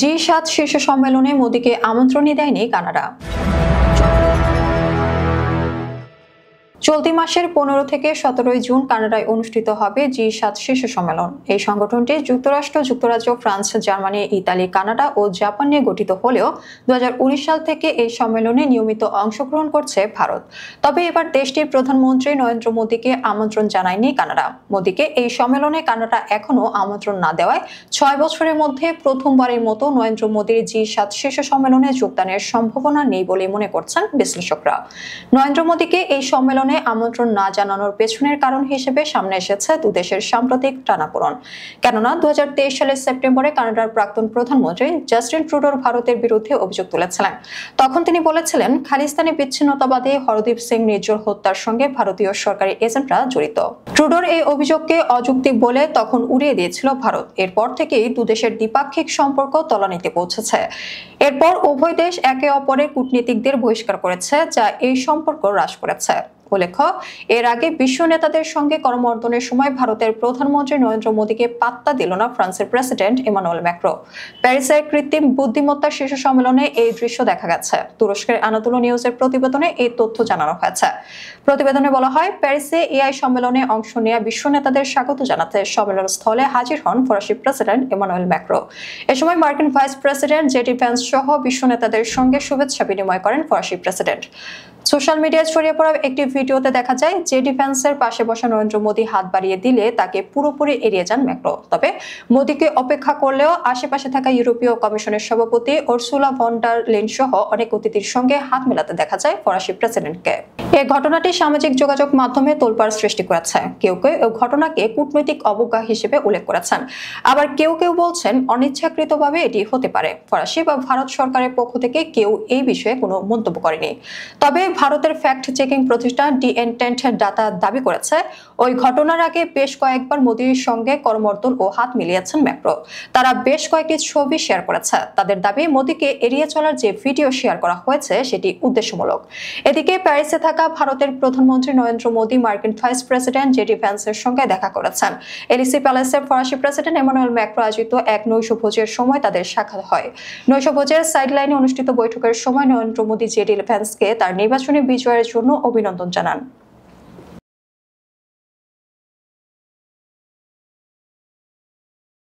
জি7 শীর্ষ সম্মেলনে মোদিকে আমন্ত্রণই দেয়নি কানাডা। চলতি মাসের 15 থেকে 17 জুন কানাডায় অনুষ্ঠিত হবে জি7 শীর্ষ সম্মেলন। এই সংগঠনটি যুক্তরাষ্ট্র, যুক্তরাজ্য, ফ্রান্স, জার্মানি, ইতালি, কানাডা ও জাপান নিয়ে গঠিত হলেও 2019 সাল থেকে এই সম্মেলনে নিয়মিত অংশগ্রহণ করছে ভারত। তবে এবার দেশটির প্রধানমন্ত্রী নরেন্দ্র মোদীকে আমন্ত্রণ জানায়নি কানাডা। মোদীকে এই সম্মেলনে কানাডা এখনো আমন্ত্রণ না দেওয়ায় 6 বছরের মধ্যে প্রথমবারের মতো নরেন্দ্র মোদীর জি7 শীর্ষ সম্মেলনে যোগদানের সম্ভাবনা নেই বলে মনে করছেন বিশ্লেষকরা। নরেন্দ্র মোদীকে এই সম্মেলনে আমন্ত্রণ না জানানোর পেছনের কারণ হিসেবে সামনে এসেছে দুদেশের সাম্প্রতিক টানাপোড়েন। কেননা 2023 সালের সেপ্টেম্বরে কানাডার প্রাক্তন প্রধানমন্ত্রী জাস্টিন ট্রুডোর ভারতের বিরুদ্ধে অভিযোগ তুলেছিলেন। তখন তিনি বলেছিলেন, খালিস্তানি বিচ্ছিন্নতাবাদী হরদীপ সিং নির্ঝর হত্যার সঙ্গে ভারতীয় সরকারি এজেন্টরা জড়িত। ট্রুডোর এই অভিযোগকে অযৌক্তিক বলে তখন উড়িয়ে দিয়েছিল ভারত। এরপর থেকেই দুদেশের দ্বিপাক্ষিক সম্পর্ক তলানিতে পৌঁছেছে। এরপর উভয় দেশ একে অপরের কূটনীতিকদের বহিষ্কার করেছে, যা এই সম্পর্ক হ্রাস করেছে। উল্লেখ্য, এর আগে বিশ্ব নেতাদের সঙ্গে করমর্দনের সময় ভারতের প্রধানমন্ত্রী নরেন্দ্র মোদীকে পাত্তা দিল না ফ্রান্সের প্রেসিডেন্ট ইমানুয়েল ম্যাক্রো। প্যারিসের কৃত্রিম বুদ্ধিমত্তা শীর্ষ সম্মেলনে এই দৃশ্য দেখা গেছে। তুরস্কের আনাদোলু নিউজের প্রতিবেদনে এই তথ্য জানানো হয়েছে। প্রতিবেদনে বলা হয়, প্যারিসে এআই সম্মেলনে অংশ নেওয়া বিশ্ব নেতাদের স্বাগত জানাতে সম্মেলন স্থলে হাজির হন ফরাসি প্রেসিডেন্ট ইমানুয়েল ম্যাক্রো। এ সময় মার্কিন ভাইস প্রেসিডেন্ট জেডি ভ্যান্স সহ বিশ্ব নেতাদের সঙ্গে শুভেচ্ছা বিনিময় করেন ফরাসি প্রেসিডেন্ট। সোশ্যাল মিডিয়ায় ছড়িয়ে পড়া একটি ভিডিওতে দেখা যায়, জেডি ভ্যান্সের পাশে বসা নরেন্দ্র মোদী হাত বাড়িয়ে দিলে তাকে পুরোপুরি এড়িয়ে যান ম্যাক্রো। তবে মোদীকে অপেক্ষা করলেও আশেপাশে থাকা ইউরোপীয় কমিশনের সভাপতি উরসুলা ভন ডার লেয়েন সহ অনেক অতিথির সঙ্গে হাত মেলাতে দেখা যায় ফরাসি প্রেসিডেন্টকে। এই ঘটনাটি সামাজিক যোগাযোগ মাধ্যমে তোলপাড় সৃষ্টি করেছে। কেউ কেউ এই ঘটনাকে কূটনৈতিক অবজ্ঞা হিসেবে উল্লেখ করেছেন, আবার কেউ কেউ বলছেন অনিচ্ছাকৃতভাবে এটি হতে পারে। ফরাসি বা ভারত সরকারের পক্ষ থেকে কেউ এই বিষয়ে কোনো মন্তব্য করেনি। তবে ভারতের ফ্যাক্ট চেকিং প্রতিষ্ঠান ডিএনটেন্ট ডাটা দাবি করেছে, ওই ঘটনার আগে বেশ কয়েকবার মোদীর সঙ্গে করমর্দন ও হাত মিলিয়েছেন ম্যাক্রো। তারা বেশ কয়েকটি ছবি শেয়ার করেছে। তাদের দাবি, মোদীকে এড়িয়ে চলার যে ভিডিও শেয়ার করা হয়েছে সেটি উদ্দেশ্যমূলক। এদিকে প্যারিসে থাকা ভারতের প্রধানমন্ত্রী নরেন্দ্র মোদী মার্কিন ভাইস প্রেসিডেন্ট জেডি ভ্যান্সের সঙ্গে দেখা করেছেন। এলিসি প্যালেসে ফরাসি প্রেসিডেন্ট ইমানুয়েল ম্যাক্রো আয়োজিত এক নৈশভোজের সময় তাদের সাক্ষাৎ হয়। নৈশভোজের সাইডলাইনে অনুষ্ঠিত বৈঠকের সময় নরেন্দ্র মোদী জেডি ভ্যান্সকে তার নির্বাচনী বিজয়ের জন্য অভিনন্দন জানান।